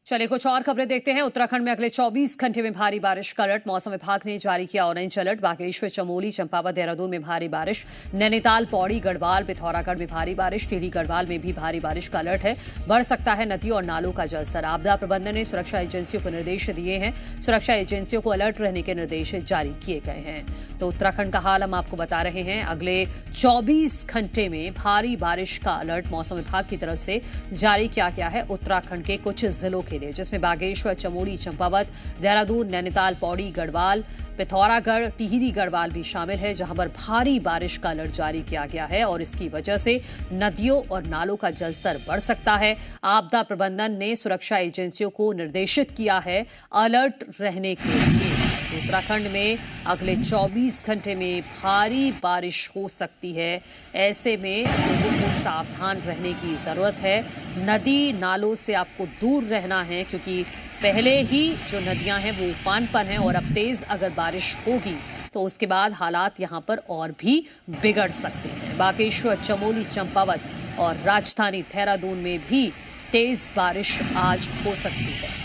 चलिए कुछ और खबरें देखते हैं। उत्तराखंड में अगले 24 घंटे में भारी बारिश का अलर्ट मौसम विभाग ने जारी किया ऑरेंज अलर्ट। बागेश्वर, चमोली, चंपावत, देहरादून में भारी बारिश, नैनीताल, पौड़ी, गढ़वाल, पिथौरागढ़ में भारी बारिश, टिहरी गढ़वाल में भी भारी बारिश का अलर्ट है। बढ़ सकता है नदियों और नालों का जलस्तर। आपदा प्रबंधन ने सुरक्षा एजेंसियों को निर्देश दिए हैं। सुरक्षा एजेंसियों को अलर्ट रहने के निर्देश जारी किए गए हैं। तो उत्तराखंड का हाल हम आपको बता रहे हैं। अगले 24 घंटे में भारी बारिश का अलर्ट मौसम विभाग की तरफ से जारी किया गया है उत्तराखंड के कुछ जिलों के लिए, जिसमें बागेश्वर, चमोली, चंपावत, देहरादून, नैनीताल, पौड़ी, गढ़वाल, पिथौरागढ़, टिहरी गढ़वाल भी शामिल है, जहां पर भारी बारिश का अलर्ट जारी किया गया है और इसकी वजह से नदियों और नालों का जलस्तर बढ़ सकता है। आपदा प्रबंधन ने सुरक्षा एजेंसियों को निर्देशित किया है अलर्ट रहने के लिए। उत्तराखंड में अगले 24 घंटे में भारी बारिश हो सकती है। ऐसे में लोगों को सावधान रहने की जरूरत है। नदी नालों से आपको दूर रहना है, क्योंकि पहले ही जो नदियां हैं वो उफान पर हैं और अब तेज अगर बारिश होगी तो उसके बाद हालात यहां पर और भी बिगड़ सकते हैं। बागेश्वर, चमोली, चंपावत और राजधानी देहरादून में भी तेज बारिश आज हो सकती है।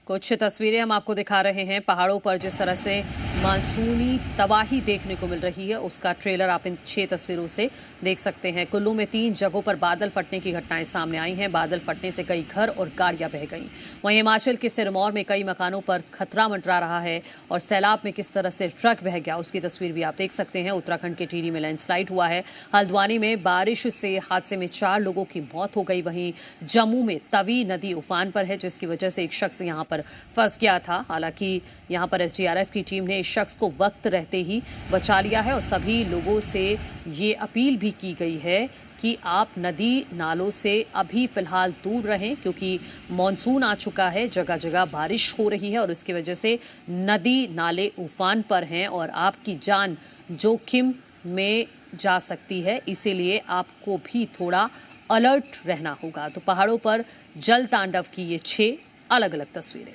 कुछ तस्वीरें हम आपको दिखा रहे हैं। पहाड़ों पर जिस तरह से मानसूनी तबाही देखने को मिल रही है, उसका ट्रेलर आप इन 6 तस्वीरों से देख सकते हैं। कुल्लू में 3 जगहों पर बादल फटने की घटनाएं सामने आई हैं। बादल फटने से कई घर और गाड़ियां बह गईं। वहीं हिमाचल के सिरमौर में कई मकानों पर खतरा मंडरा रहा है और सैलाब में किस तरह से ट्रक बह गया, उसकी तस्वीर भी आप देख सकते हैं। उत्तराखंड के टिहरी में लैंडस्लाइड हुआ है। हल्द्वानी में बारिश से हादसे में 4 लोगों की मौत हो गई। वहीं जम्मू में तवी नदी उफान पर है, जिसकी वजह से एक शख्स यहां पर फंस गया था। हालांकि यहां पर एसडीआरएफ की टीम ने इस शख्स को वक्त रहते ही बचा लिया है और सभी लोगों से ये अपील भी की गई है कि आप नदी नालों से अभी फिलहाल दूर रहें, क्योंकि मॉनसून आ चुका है, जगह जगह बारिश हो रही है और उसकी वजह से नदी नाले उफान पर हैं और आपकी जान जोखिम में जा सकती है। इसीलिए आपको भी थोड़ा अलर्ट रहना होगा। तो पहाड़ों पर जल तांडव की ये 6 अलग अलग तस्वीरें।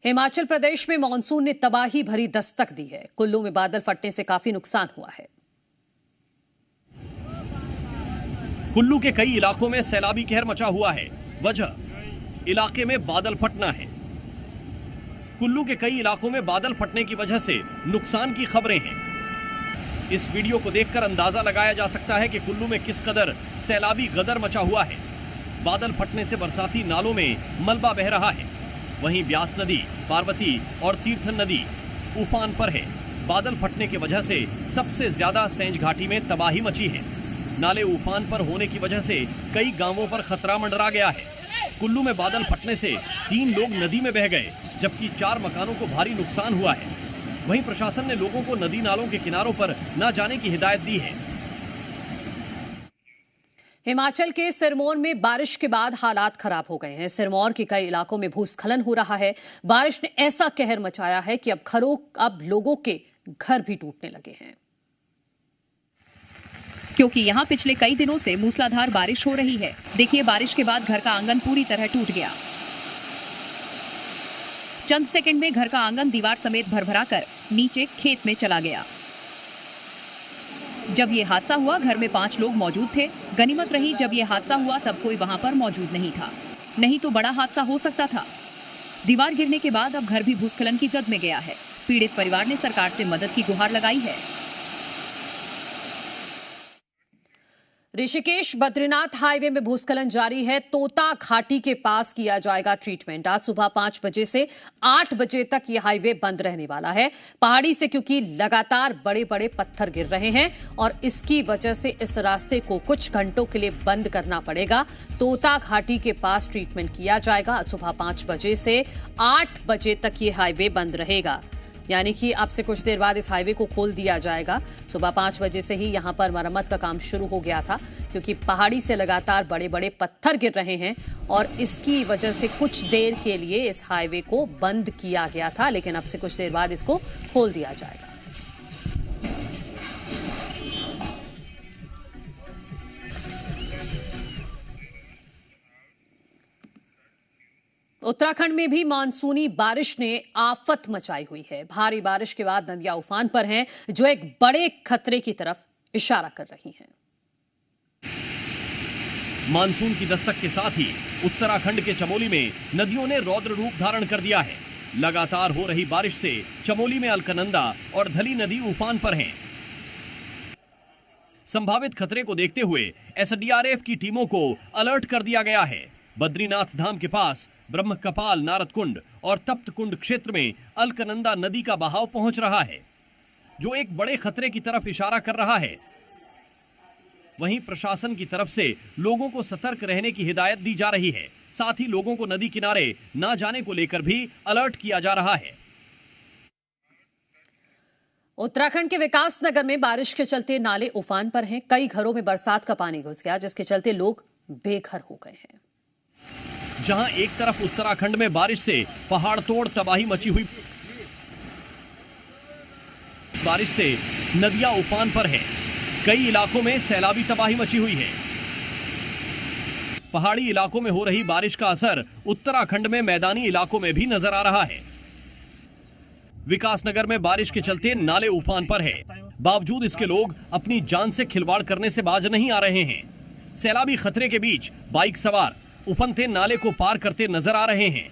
हिमाचल प्रदेश में मॉनसून ने तबाही भरी दस्तक दी है। कुल्लू में बादल फटने से काफी नुकसान हुआ है। कुल्लू के कई इलाकों में सैलाबी कहर मचा हुआ है। वजह इलाके में बादल फटना है। कुल्लू के कई इलाकों में बादल फटने की वजह से नुकसान की खबरें हैं। इस वीडियो को देखकर अंदाजा लगाया जा सकता है कि कुल्लू में किस कदर सैलाबी गदर मचा हुआ है। बादल फटने से बरसाती नालों में मलबा बह रहा है। वहीं ब्यास नदी, पार्वती और तीर्थन नदी उफान पर है। बादल फटने की वजह से सबसे ज्यादा सेंज घाटी में तबाही मची है। नाले उफान पर होने की वजह से कई गांवों पर खतरा मंडरा गया है। कुल्लू में बादल फटने से 3 लोग नदी में बह गए, जबकि 4 मकानों को भारी नुकसान हुआ है। वहीं प्रशासन ने लोगों को नदी नालों के किनारों पर न जाने की हिदायत दी है। हिमाचल के सिरमौर में बारिश के बाद हालात खराब हो गए हैं। सिरमौर के कई इलाकों में भूस्खलन हो रहा है। बारिश ने ऐसा कहर मचाया है कि अब लोगों के घर भी टूटने लगे हैं, क्योंकि यहां पिछले कई दिनों से मूसलाधार बारिश हो रही है। देखिए, बारिश के बाद घर का आंगन पूरी तरह टूट गया। चंद सेकंड में घर का आंगन दीवार समेत भरभराकर नीचे खेत में चला गया। जब ये हादसा हुआ, घर में 5 लोग मौजूद थे। गनीमत रही जब ये हादसा हुआ तब कोई वहां पर मौजूद नहीं था, नहीं तो बड़ा हादसा हो सकता था। दीवार गिरने के बाद अब घर भी भूस्खलन की जद में गया है। पीड़ित परिवार ने सरकार से मदद की गुहार लगाई है। ऋषिकेश बद्रीनाथ हाईवे में भूस्खलन जारी है। तोता घाटी के पास किया जाएगा ट्रीटमेंट। आज सुबह 5 बजे से 8 बजे तक यह हाईवे बंद रहने वाला है। पहाड़ी से क्योंकि लगातार बड़े बड़े पत्थर गिर रहे हैं और इसकी वजह से इस रास्ते को कुछ घंटों के लिए बंद करना पड़ेगा। तोता घाटी के पास ट्रीटमेंट किया जाएगा। आज सुबह 5 बजे से 8 बजे तक यह हाईवे बंद रहेगा, यानी कि अब से कुछ देर बाद इस हाईवे को खोल दिया जाएगा। सुबह 5 बजे से ही यहां पर मरम्मत का काम शुरू हो गया था, क्योंकि पहाड़ी से लगातार बड़े बड़े पत्थर गिर रहे हैं और इसकी वजह से कुछ देर के लिए इस हाईवे को बंद किया गया था, लेकिन अब से कुछ देर बाद इसको खोल दिया जाएगा। उत्तराखंड में भी मानसूनी बारिश ने आफत मचाई हुई है। भारी बारिश के बाद नदियां उफान पर हैं, जो एक बड़े खतरे की तरफ इशारा कर रही हैं। मानसून की दस्तक के साथ ही उत्तराखंड के चमोली में नदियों ने रौद्र रूप धारण कर दिया है। लगातार हो रही बारिश से चमोली में अलकनंदा और धली नदी उफान पर हैं। संभावित खतरे को देखते हुए एसडीआरएफ की टीमों को अलर्ट कर दिया गया है। बद्रीनाथ धाम के पास ब्रह्म कपाल, नारद कुंड और तप्त कुंड क्षेत्र में अलकनंदा नदी का बहाव पहुंच रहा है, जो एक बड़े खतरे की तरफ इशारा कर रहा है। वहीं प्रशासन की तरफ से लोगों को सतर्क रहने की हिदायत दी जा रही है। साथ ही लोगों को नदी किनारे न जाने को लेकर भी अलर्ट किया जा रहा है। उत्तराखंड के विकासनगर में बारिश के चलते नाले उफान पर हैं। कई घरों में बरसात का पानी घुस गया, जिसके चलते लोग बेघर हो गए हैं। जहां एक तरफ उत्तराखंड में बारिश से पहाड़ तोड़ तबाही मची हुई, बारिश से नदियां उफान पर हैं। कई इलाकों में सैलाबी तबाही मची हुई है। पहाड़ी इलाकों में हो रही बारिश का असर उत्तराखंड में मैदानी इलाकों में भी नजर आ रहा है। विकासनगर में बारिश के चलते नाले उफान पर है। बावजूद इसके लोग अपनी जान से खिलवाड़ करने से बाज नहीं आ रहे हैं। सैलाबी खतरे के बीच बाइक सवार उफनते नाले को पार करते नजर आ रहे हैं।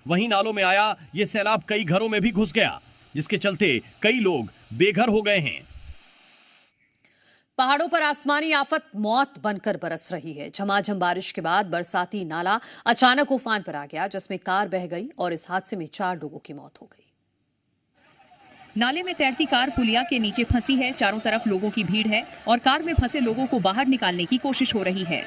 वहीं नालों में आया ये सैलाब कई घरों में भी घुस गया, जिसके चलते कई लोग बेघर हो गए हैं। पहाड़ों पर आसमानी आफत मौत बनकर बरस रही है। झमाझम बारिश के बाद बरसाती नाला अचानक उफान पर आ गया, जिसमें कार बह गई और इस हादसे में 4 लोगों की मौत हो गई। नाले में तैरती कार पुलिया के नीचे फंसी है। चारों तरफ लोगों की भीड़ है और कार में फंसे लोगों को बाहर निकालने की कोशिश हो रही है।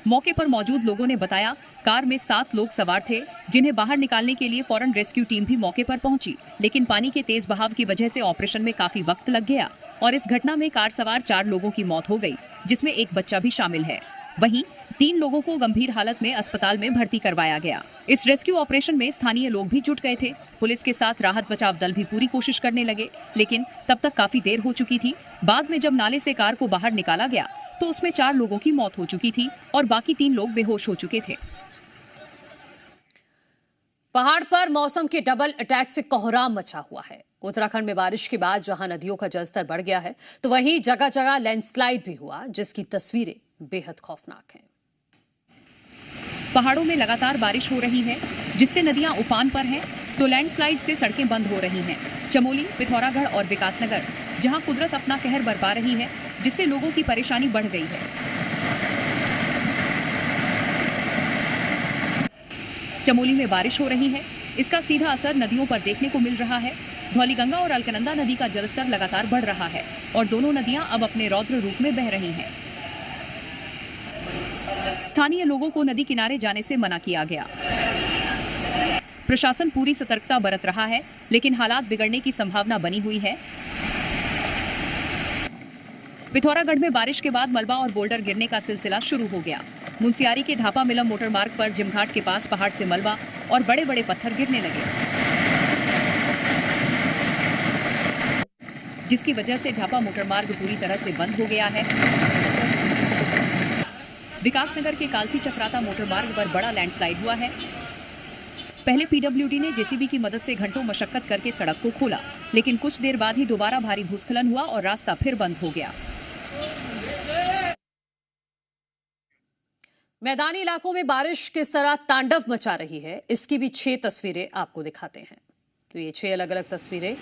मौके पर मौजूद लोगों ने बताया, कार में 7 लोग सवार थे, जिन्हें बाहर निकालने के लिए फौरन रेस्क्यू टीम भी मौके पर पहुंची, लेकिन पानी के तेज बहाव की वजह से ऑपरेशन में काफी वक्त लग गया और इस घटना में कार सवार 4 लोगों की मौत हो गई, जिसमें एक बच्चा भी शामिल है। वहीं 3 लोगों को गंभीर हालत में अस्पताल में भर्ती करवाया गया। इस रेस्क्यू ऑपरेशन में स्थानीय लोग भी जुट गए थे। पुलिस के साथ राहत बचाव दल भी पूरी कोशिश करने लगे, लेकिन तब तक काफी देर हो चुकी थी। बाद में जब नाले से कार को बाहर निकाला गया तो उसमें 4 लोगों की मौत हो चुकी थी और बाकी 3 लोग बेहोश हो चुके थे। पहाड़ पर मौसम के डबल अटैक से कोहराम मचा हुआ है। उत्तराखंड में बारिश के बाद जहां नदियों का जलस्तर बढ़ गया है, तो वहीं जगह जगह लैंडस्लाइड भी हुआ, जिसकी तस्वीरें बेहद खौफनाक हैं। पहाड़ों में लगातार बारिश हो रही है, जिससे नदियां उफान पर हैं, तो लैंडस्लाइड से सड़कें बंद हो रही हैं। चमोली, पिथौरागढ़ और विकासनगर, जहां कुदरत अपना कहर बरपा रही है, जिससे लोगों की परेशानी बढ़ गई है। चमोली में बारिश हो रही है, इसका सीधा असर नदियों पर देखने को मिल रहा है। धौलीगंगा और अलकनंदा नदी का जलस्तर लगातार बढ़ रहा है और दोनों नदियां अब अपने रौद्र रूप में बह रही हैं। स्थानीय लोगों को नदी किनारे जाने से मना किया गया। प्रशासन पूरी सतर्कता बरत रहा है, लेकिन हालात बिगड़ने की संभावना बनी हुई है। पिथौरागढ़ में बारिश के बाद मलबा और बोल्डर गिरने का सिलसिला शुरू हो गया। मुंसियारी के ढापा मिलम मोटर मार्ग पर जिमघाट के पास पहाड़ से मलबा और बड़े बड़े पत्थर गिरने लगे, जिसकी वजह से ढापा मोटर मार्ग पूरी तरह से बंद हो गया है। विकासनगर के कालसी चक्राता मोटर मार्ग पर बड़ा लैंडस्लाइड हुआ है। पहले पीडब्ल्यूडी ने जेसीबी की मदद से घंटों मशक्कत करके सड़क को खोला, लेकिन कुछ देर बाद ही दोबारा भारी भूस्खलन हुआ और रास्ता फिर बंद हो गया। मैदानी इलाकों में बारिश किस तरह तांडव मचा रही है, इसकी भी 6 तस्वीरें आपको दिखाते हैं। तो ये 6 अलग अलग तस्वीरें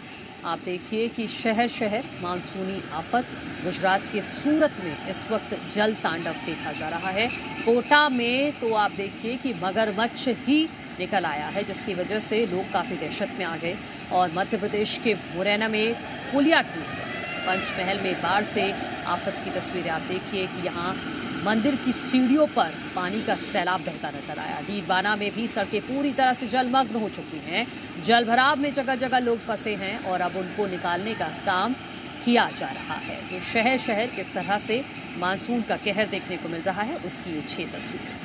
आप देखिए कि शहर शहर मानसूनी आफत। गुजरात के सूरत में इस वक्त जल तांडव देखा जा रहा है। कोटा में तो आप देखिए कि मगरमच्छ ही निकल आया है, जिसकी वजह से लोग काफ़ी दहशत में आ गए। और मध्य प्रदेश के मुरैना में पुलिया टूट गई। पंचमहल में बाढ़ से आफत की तस्वीरें आप देखिए कि यहाँ मंदिर की सीढ़ियों पर पानी का सैलाब बहता नजर आया। डीडवाना में भी सड़कें पूरी तरह से जलमग्न हो चुकी हैं। जलभराव में जगह जगह लोग फंसे हैं और अब उनको निकालने का काम किया जा रहा है। तो शहर शहर किस तरह से मानसून का कहर देखने को मिल रहा है, उसकी ये 6 तस्वीरें।